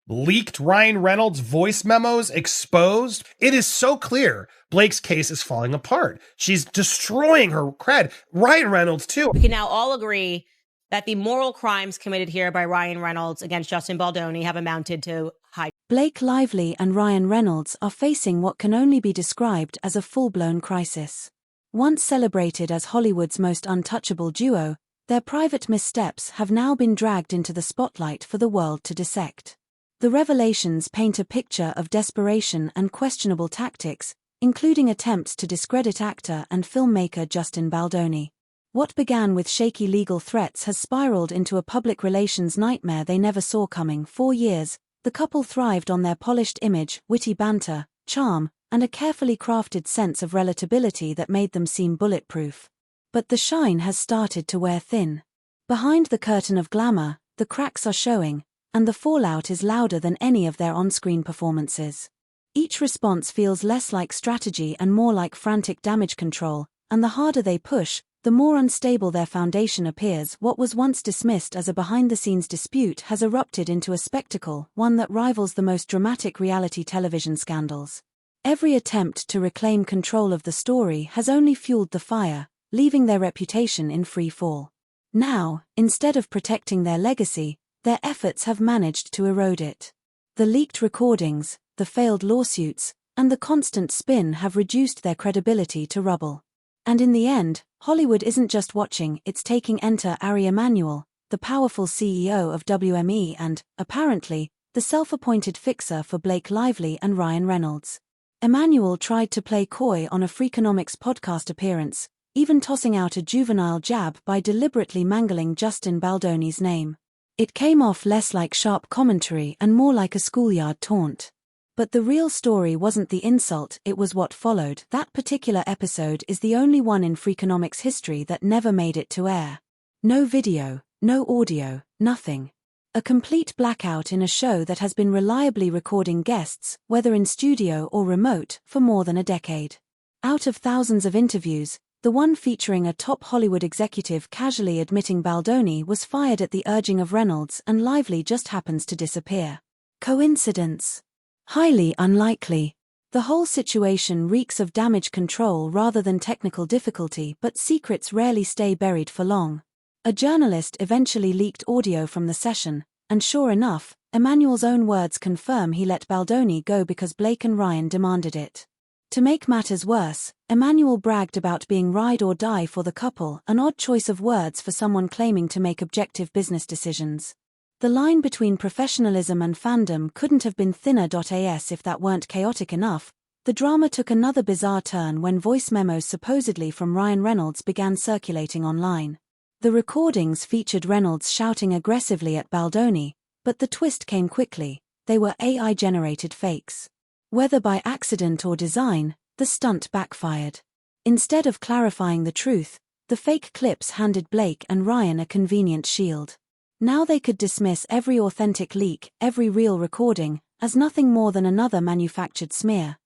Leaked Ryan Reynolds voice memos exposed. It is so clear Blake's case is falling apart. She's destroying her cred. Ryan Reynolds, too. We can now all agree that the moral crimes committed here by Ryan Reynolds against Justin Baldoni have amounted to high. Blake Lively and Ryan Reynolds are facing what can only be described as a full-blown crisis. Once celebrated as Hollywood's most untouchable duo, their private missteps have now been dragged into the spotlight for the world to dissect. The revelations paint a picture of desperation and questionable tactics, including attempts to discredit actor and filmmaker Justin Baldoni. What began with shaky legal threats has spiraled into a public relations nightmare they never saw coming. For years, the couple thrived on their polished image, witty banter, charm, and a carefully crafted sense of relatability that made them seem bulletproof. But the shine has started to wear thin. Behind the curtain of glamour, the cracks are showing, and the fallout is louder than any of their on-screen performances. Each response feels less like strategy and more like frantic damage control, and the harder they push, the more unstable their foundation appears. What was once dismissed as a behind-the-scenes dispute has erupted into a spectacle, one that rivals the most dramatic reality television scandals. Every attempt to reclaim control of the story has only fueled the fire, leaving their reputation in free fall. Now, instead of protecting their legacy, their efforts have managed to erode it. The leaked recordings, the failed lawsuits, and the constant spin have reduced their credibility to rubble. And in the end, Hollywood isn't just watching, it's taking. Enter Ari Emanuel, the powerful CEO of WME and, apparently, the self-appointed fixer for Blake Lively and Ryan Reynolds. Emanuel tried to play coy on a Freakonomics podcast appearance, even tossing out a juvenile jab by deliberately mangling Justin Baldoni's name. It came off less like sharp commentary and more like a schoolyard taunt. But the real story wasn't the insult, it was what followed. That particular episode is the only one in Freakonomics history that never made it to air. No video, no audio, nothing. A complete blackout in a show that has been reliably recording guests, whether in studio or remote, for more than a decade. Out of thousands of interviews, the one featuring a top Hollywood executive casually admitting Baldoni was fired at the urging of Reynolds and Lively just happens to disappear. Coincidence? Highly unlikely. The whole situation reeks of damage control rather than technical difficulty, but secrets rarely stay buried for long. A journalist eventually leaked audio from the session, and sure enough, Emanuel's own words confirm he let Baldoni go because Blake and Ryan demanded it. To make matters worse, Emanuel bragged about being ride or die for the couple, an odd choice of words for someone claiming to make objective business decisions. The line between professionalism and fandom couldn't have been thinner. As if that weren't chaotic enough, the drama took another bizarre turn when voice memos supposedly from Ryan Reynolds began circulating online. The recordings featured Reynolds shouting aggressively at Baldoni, but the twist came quickly: they were AI-generated fakes. Whether by accident or design, the stunt backfired. Instead of clarifying the truth, the fake clips handed Blake and Ryan a convenient shield. Now they could dismiss every authentic leak, every real recording, as nothing more than another manufactured smear.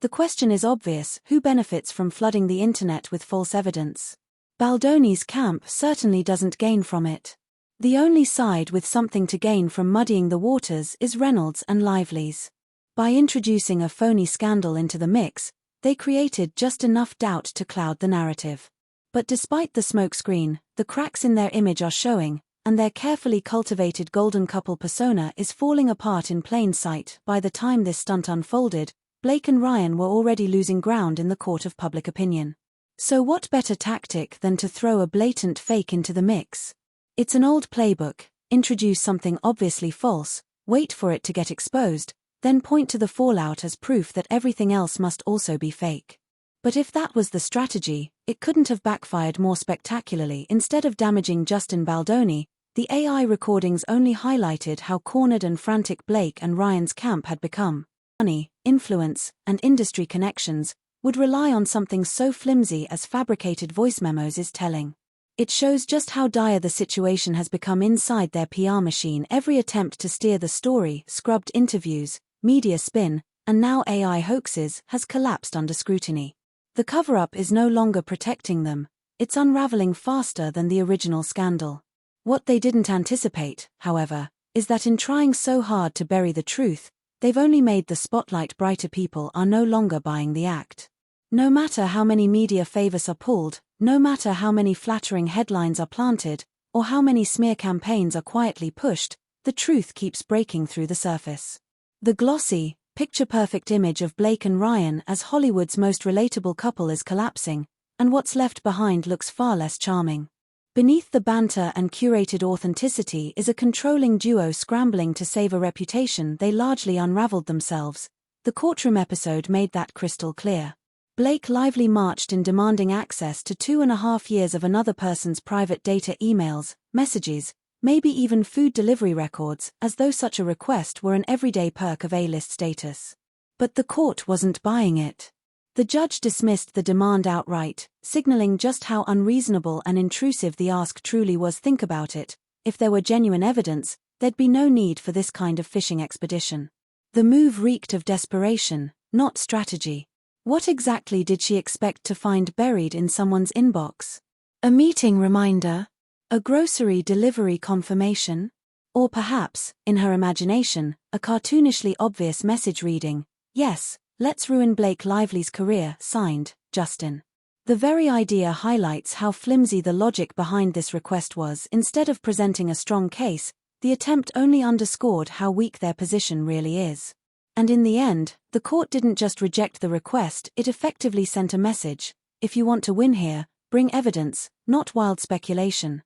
The question is obvious: who benefits from flooding the internet with false evidence? Baldoni's camp certainly doesn't gain from it. The only side with something to gain from muddying the waters is Reynolds and Lively's. By introducing a phony scandal into the mix, they created just enough doubt to cloud the narrative. But despite the smokescreen, the cracks in their image are showing, and their carefully cultivated golden couple persona is falling apart in plain sight. By the time this stunt unfolded, Blake and Ryan were already losing ground in the court of public opinion. So what better tactic than to throw a blatant fake into the mix? It's an old playbook: introduce something obviously false, wait for it to get exposed, then point to the fallout as proof that everything else must also be fake. But if that was the strategy, it couldn't have backfired more spectacularly. Instead of damaging Justin Baldoni, the AI recordings only highlighted how cornered and frantic Blake and Ryan's camp had become. Money, influence, and industry connections would rely on something so flimsy as fabricated voice memos is telling. It shows just how dire the situation has become inside their PR machine. Every attempt to steer the story, scrubbed interviews, media spin, and now AI hoaxes has collapsed under scrutiny. The cover-up is no longer protecting them, it's unraveling faster than the original scandal. What they didn't anticipate, however, is that in trying so hard to bury the truth, they've only made the spotlight brighter. People are no longer buying the act. No matter how many media favors are pulled, no matter how many flattering headlines are planted, or how many smear campaigns are quietly pushed, the truth keeps breaking through the surface. The glossy, picture-perfect image of Blake and Ryan as Hollywood's most relatable couple is collapsing, and what's left behind looks far less charming. Beneath the banter and curated authenticity is a controlling duo scrambling to save a reputation they largely unraveled themselves. The courtroom episode made that crystal clear. Blake Lively marched in demanding access to 2.5 years of another person's private data, emails, messages, maybe even food delivery records, as though such a request were an everyday perk of A-list status. But the court wasn't buying it. The judge dismissed the demand outright, signaling just how unreasonable and intrusive the ask truly was. Think about it, if there were genuine evidence, there'd be no need for this kind of fishing expedition. The move reeked of desperation, not strategy. What exactly did she expect to find buried in someone's inbox? A meeting reminder? A grocery delivery confirmation? Or perhaps, in her imagination, a cartoonishly obvious message reading, "Yes, let's ruin Blake Lively's career, signed, Justin." The very idea highlights how flimsy the logic behind this request was. Instead of presenting a strong case, the attempt only underscored how weak their position really is. And in the end, the court didn't just reject the request, it effectively sent a message: if you want to win here, bring evidence, not wild speculation.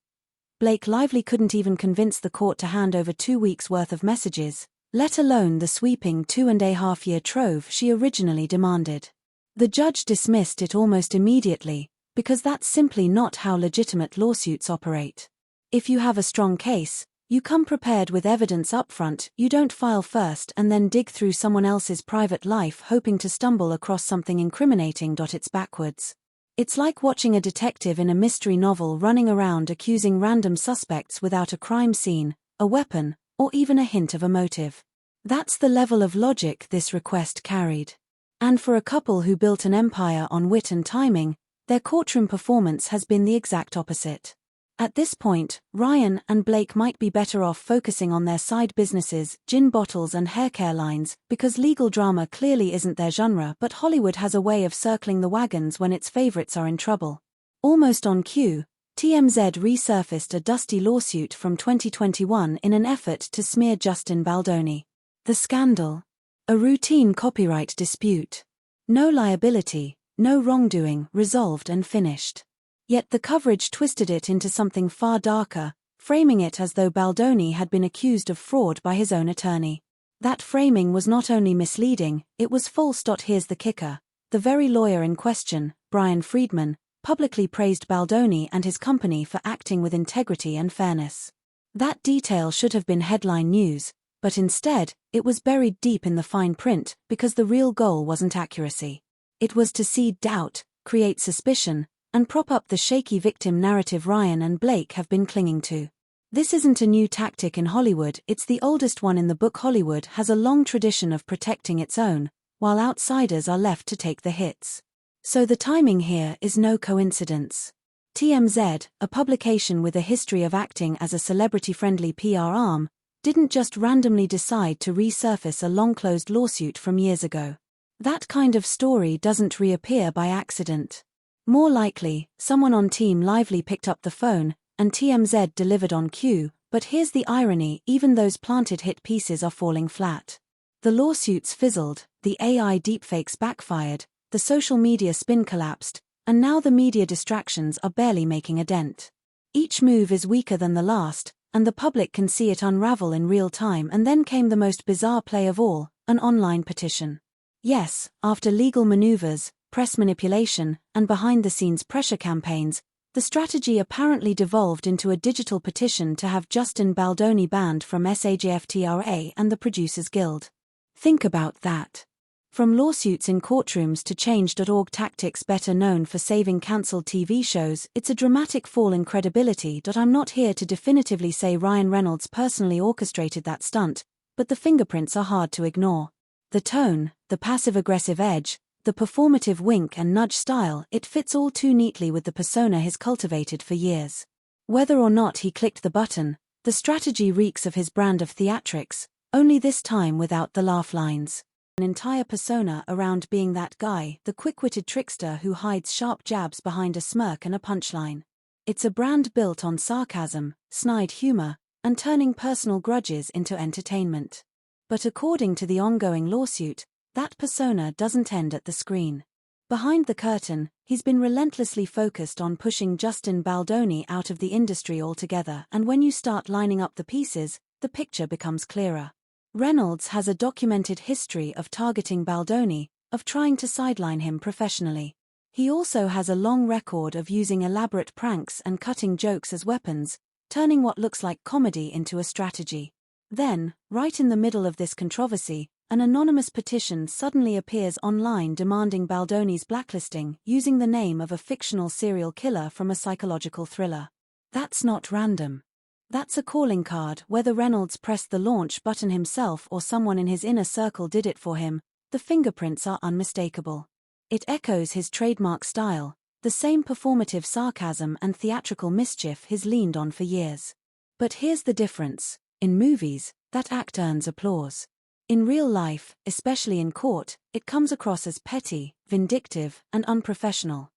Blake Lively couldn't even convince the court to hand over 2 weeks' worth of messages, let alone the sweeping 2.5-year trove she originally demanded. The judge dismissed it almost immediately, because that's simply not how legitimate lawsuits operate. If you have a strong case, you come prepared with evidence upfront. You don't file first and then dig through someone else's private life hoping to stumble across something incriminating. It's backwards. It's like watching a detective in a mystery novel running around accusing random suspects without a crime scene, a weapon, or even a hint of a motive. That's the level of logic this request carried. And for a couple who built an empire on wit and timing, their courtroom performance has been the exact opposite. At this point, Ryan and Blake might be better off focusing on their side businesses, gin bottles and haircare lines, because legal drama clearly isn't their genre. But Hollywood has a way of circling the wagons when its favorites are in trouble. Almost on cue, TMZ resurfaced a dusty lawsuit from 2021 in an effort to smear Justin Baldoni. The scandal? A routine copyright dispute. No liability, no wrongdoing, resolved and finished. Yet the coverage twisted it into something far darker, framing it as though Baldoni had been accused of fraud by his own attorney. That framing was not only misleading, it was false. Here's the kicker. The very lawyer in question, Brian Friedman, publicly praised Baldoni and his company for acting with integrity and fairness. That detail should have been headline news, but instead, it was buried deep in the fine print because the real goal wasn't accuracy. It was to seed doubt, create suspicion, and prop up the shaky victim narrative Ryan and Blake have been clinging to. This isn't a new tactic in Hollywood, it's the oldest one in the book. Hollywood has a long tradition of protecting its own, while outsiders are left to take the hits. So the timing here is no coincidence. TMZ, a publication with a history of acting as a celebrity-friendly PR arm, didn't just randomly decide to resurface a long-closed lawsuit from years ago. That kind of story doesn't reappear by accident. More likely, someone on Team Lively picked up the phone, and TMZ delivered on cue. But here's the irony: even those planted hit pieces are falling flat. The lawsuits fizzled, the AI deepfakes backfired, the social media spin collapsed, and now the media distractions are barely making a dent. Each move is weaker than the last, and the public can see it unravel in real time. And then came the most bizarre play of all, an online petition. Yes, after legal maneuvers, press manipulation, and behind-the-scenes pressure campaigns, the strategy apparently devolved into a digital petition to have Justin Baldoni banned from SAG-AFTRA and the Producers Guild. Think about that. From lawsuits in courtrooms to Change.org tactics better known for saving cancelled TV shows, it's a dramatic fall in credibility. I'm not here to definitively say Ryan Reynolds personally orchestrated that stunt, but the fingerprints are hard to ignore. The tone, the passive-aggressive edge, the performative wink and nudge style, it fits all too neatly with the persona he's cultivated for years. Whether or not he clicked the button, the The strategy reeks of his brand of theatrics, only this time without the laugh lines. An entire persona around being that guy, the quick-witted trickster who hides sharp jabs behind a smirk and a punchline. It's a brand built on sarcasm, snide humor, and turning personal grudges into entertainment. But according to the ongoing lawsuit, that persona doesn't end at the screen. Behind the curtain, he's been relentlessly focused on pushing Justin Baldoni out of the industry altogether, and when you start lining up the pieces, the picture becomes clearer. Reynolds has a documented history of targeting Baldoni, of trying to sideline him professionally. He also has a long record of using elaborate pranks and cutting jokes as weapons, turning what looks like comedy into a strategy. Then, right in the middle of this controversy, an anonymous petition suddenly appears online demanding Baldoni's blacklisting using the name of a fictional serial killer from a psychological thriller. That's not random. That's a calling card. Whether Reynolds pressed the launch button himself or someone in his inner circle did it for him, the fingerprints are unmistakable. It echoes his trademark style, the same performative sarcasm and theatrical mischief he's leaned on for years. But here's the difference. In movies, that act earns applause. In real life, especially in court, it comes across as petty, vindictive, and unprofessional.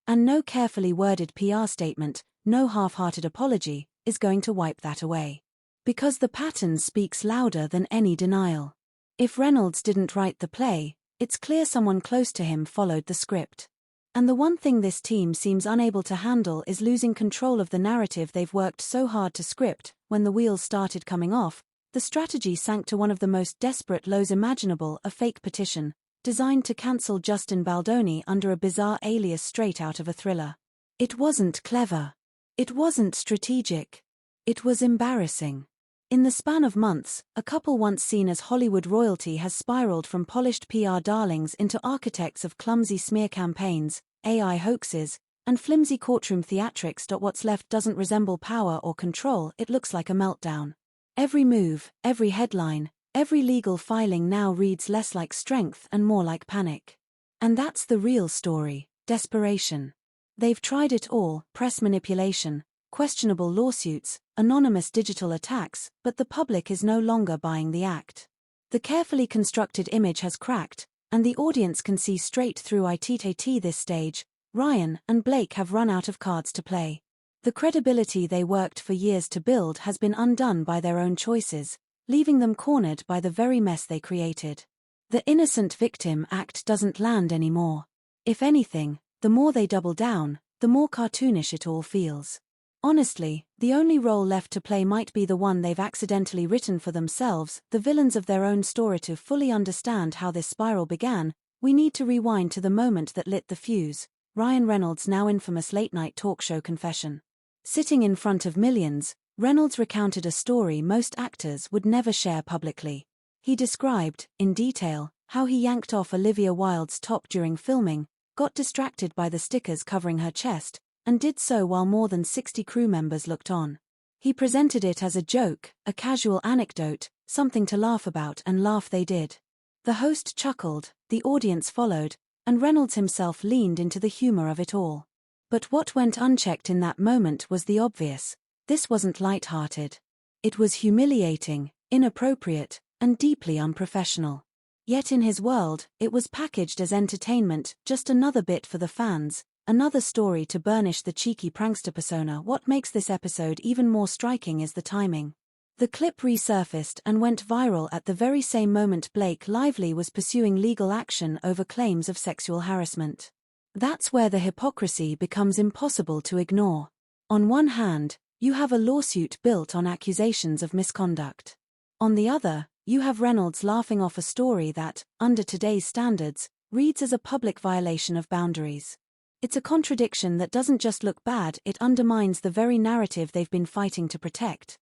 And no carefully worded PR statement, no half-hearted apology, is going to wipe that away. Because the pattern speaks louder than any denial. If Reynolds didn't write the play, it's clear someone close to him followed the script. And the one thing this team seems unable to handle is losing control of the narrative they've worked so hard to script. When the wheels started coming off, the strategy sank to one of the most desperate lows imaginable, a fake petition, designed to cancel Justin Baldoni under a bizarre alias straight out of a thriller. It wasn't clever. It wasn't strategic. It was embarrassing. In the span of months, a couple once seen as Hollywood royalty has spiraled from polished PR darlings into architects of clumsy smear campaigns, AI hoaxes, and flimsy courtroom theatrics. What's left doesn't resemble power or control, it looks like a meltdown. Every move, every headline, every legal filing now reads less like strength and more like panic. And that's the real story: desperation. They've tried it all: press manipulation, questionable lawsuits, anonymous digital attacks, but the public is no longer buying the act. The carefully constructed image has cracked, and the audience can see straight through it. At this stage, Ryan and Blake have run out of cards to play. The credibility they worked for years to build has been undone by their own choices, leaving them cornered by the very mess they created. The innocent victim act doesn't land anymore. If anything, the more they double down, the more cartoonish it all feels. Honestly, the only role left to play might be the one they've accidentally written for themselves, the villains of their own story. To fully understand how this spiral began, we need to rewind to the moment that lit the fuse: Ryan Reynolds' now infamous late-night talk show confession. Sitting in front of millions, Reynolds recounted a story most actors would never share publicly. He described, in detail, how he yanked off Olivia Wilde's top during filming, got distracted by the stickers covering her chest, and did so while more than 60 crew members looked on. He presented it as a joke, a casual anecdote, something to laugh about, and laugh they did. The host chuckled, the audience followed, and Reynolds himself leaned into the humor of it all. But what went unchecked in that moment was the obvious: this wasn't light-hearted. It was humiliating, inappropriate, and deeply unprofessional. Yet in his world, it was packaged as entertainment, just another bit for the fans, another story to burnish the cheeky prankster persona. What makes this episode even more striking is the timing. The clip resurfaced and went viral at the very same moment Blake Lively was pursuing legal action over claims of sexual harassment. That's where the hypocrisy becomes impossible to ignore. On one hand, you have a lawsuit built on accusations of misconduct. On the other, you have Reynolds laughing off a story that, under today's standards, reads as a public violation of boundaries. It's a contradiction that doesn't just look bad, it undermines the very narrative they've been fighting to protect.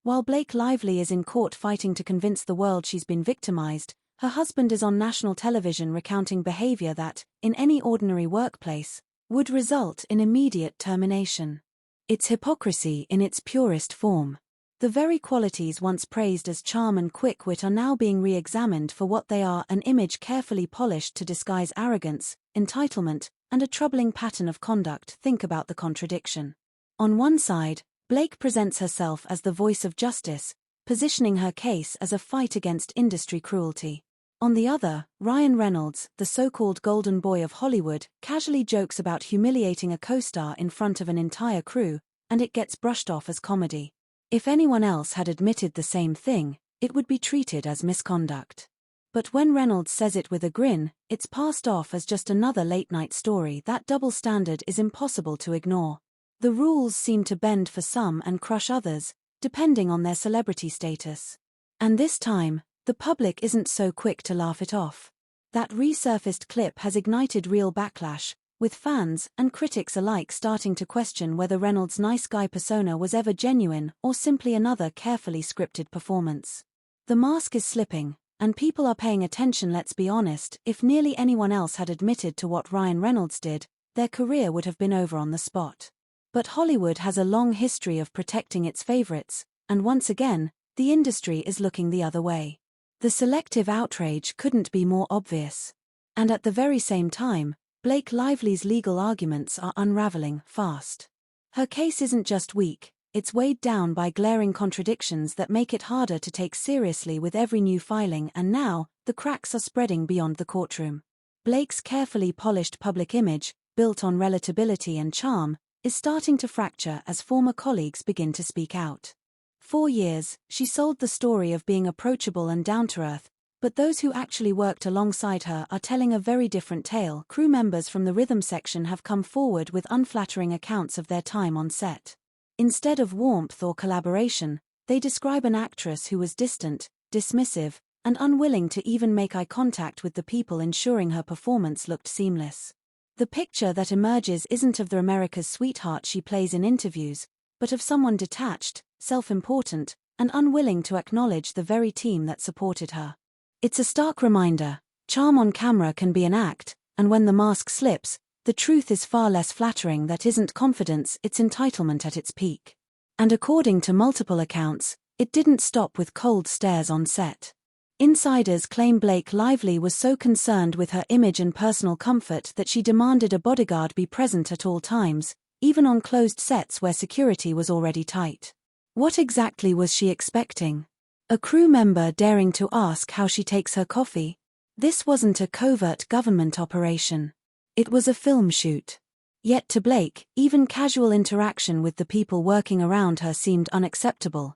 While Blake Lively is in court fighting to convince the world she's been victimized, her husband is on national television recounting behavior that, in any ordinary workplace, would result in immediate termination. It's hypocrisy in its purest form. The very qualities once praised as charm and quick wit are now being re-examined for what they are: an image carefully polished to disguise arrogance, entitlement, and a troubling pattern of conduct. Think about the contradiction. On one side, Blake presents herself as the voice of justice, positioning her case as a fight against industry cruelty. On the other, Ryan Reynolds, the so-called golden boy of Hollywood, casually jokes about humiliating a co-star in front of an entire crew, and it gets brushed off as comedy. If anyone else had admitted the same thing, it would be treated as misconduct. But when Reynolds says it with a grin, it's passed off as just another late-night story. That double standard is impossible to ignore. The rules seem to bend for some and crush others, depending on their celebrity status. And this time, the public isn't so quick to laugh it off. That resurfaced clip has ignited real backlash, with fans and critics alike starting to question whether Reynolds' nice guy persona was ever genuine or simply another carefully scripted performance. The mask is slipping, and people are paying attention. Let's be honest, if nearly anyone else had admitted to what Ryan Reynolds did, their career would have been over on the spot. But Hollywood has a long history of protecting its favorites, and once again, the industry is looking the other way. The selective outrage couldn't be more obvious. And at the very same time, Blake Lively's legal arguments are unraveling fast. Her case isn't just weak, it's weighed down by glaring contradictions that make it harder to take seriously with every new filing, and now, the cracks are spreading beyond the courtroom. Blake's carefully polished public image, built on relatability and charm, is starting to fracture as former colleagues begin to speak out. For years, she sold the story of being approachable and down-to-earth, but those who actually worked alongside her are telling a very different tale. Crew members from the rhythm section have come forward with unflattering accounts of their time on set. Instead of warmth or collaboration, they describe an actress who was distant, dismissive, and unwilling to even make eye contact with the people, ensuring her performance looked seamless. The picture that emerges isn't of the America's sweetheart she plays in interviews, but of someone detached, self-important, and unwilling to acknowledge the very team that supported her. It's a stark reminder: charm on camera can be an act, and when the mask slips, the truth is far less flattering. That isn't confidence, it's entitlement at its peak. And according to multiple accounts, it didn't stop with cold stares on set. Insiders claim Blake Lively was so concerned with her image and personal comfort that she demanded a bodyguard be present at all times, even on closed sets where security was already tight. What exactly was she expecting? A crew member daring to ask how she takes her coffee? This wasn't a covert government operation. It was a film shoot. Yet to Blake, even casual interaction with the people working around her seemed unacceptable.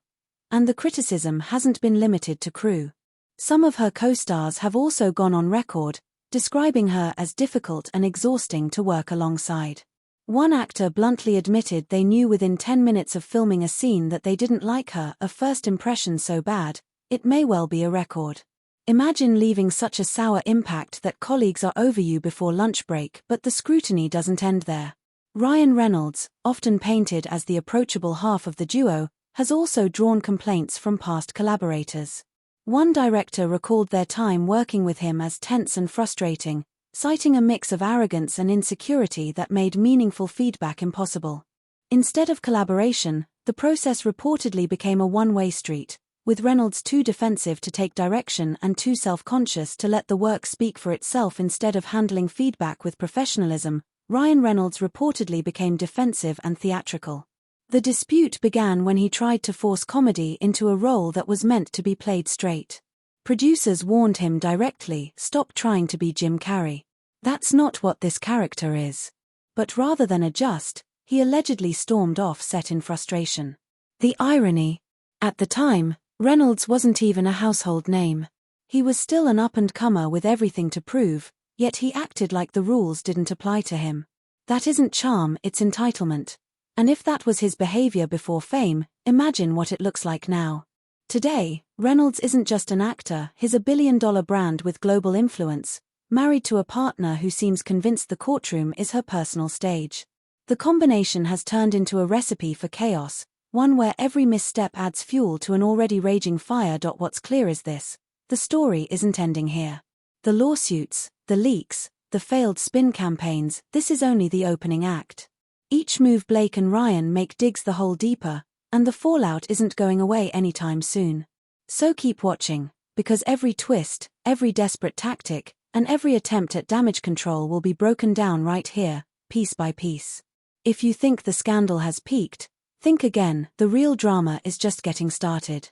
And the criticism hasn't been limited to crew. Some of her co-stars have also gone on record, describing her as difficult and exhausting to work alongside. One actor bluntly admitted they knew within 10 minutes of filming a scene that they didn't like her, a first impression so bad, it may well be a record. Imagine leaving such a sour impact that colleagues are over you before lunch break, but the scrutiny doesn't end there. Ryan Reynolds, often painted as the approachable half of the duo, has also drawn complaints from past collaborators. One director recalled their time working with him as tense and frustrating, citing a mix of arrogance and insecurity that made meaningful feedback impossible. Instead of collaboration, the process reportedly became a one-way street, with Reynolds too defensive to take direction and too self-conscious to let the work speak for itself. Instead of handling feedback with professionalism, Ryan Reynolds reportedly became defensive and theatrical. The dispute began when he tried to force comedy into a role that was meant to be played straight. Producers warned him directly, "Stop trying to be Jim Carrey. That's not what this character is." But rather than adjust, he allegedly stormed off set in frustration. The irony. At the time, Reynolds wasn't even a household name. He was still an up-and-comer with everything to prove, yet he acted like the rules didn't apply to him. That isn't charm, it's entitlement. And if that was his behavior before fame, imagine what it looks like now. Today, Reynolds isn't just an actor, he's a billion-dollar brand with global influence, married to a partner who seems convinced the courtroom is her personal stage. The combination has turned into a recipe for chaos, one where every misstep adds fuel to an already raging fire. What's clear is this: the story isn't ending here. The lawsuits, the leaks, the failed spin campaigns, this is only the opening act. Each move Blake and Ryan make digs the hole deeper, and the fallout isn't going away anytime soon. So keep watching, because every twist, every desperate tactic, and every attempt at damage control will be broken down right here, piece by piece. If you think the scandal has peaked, Think again, the real drama is just getting started.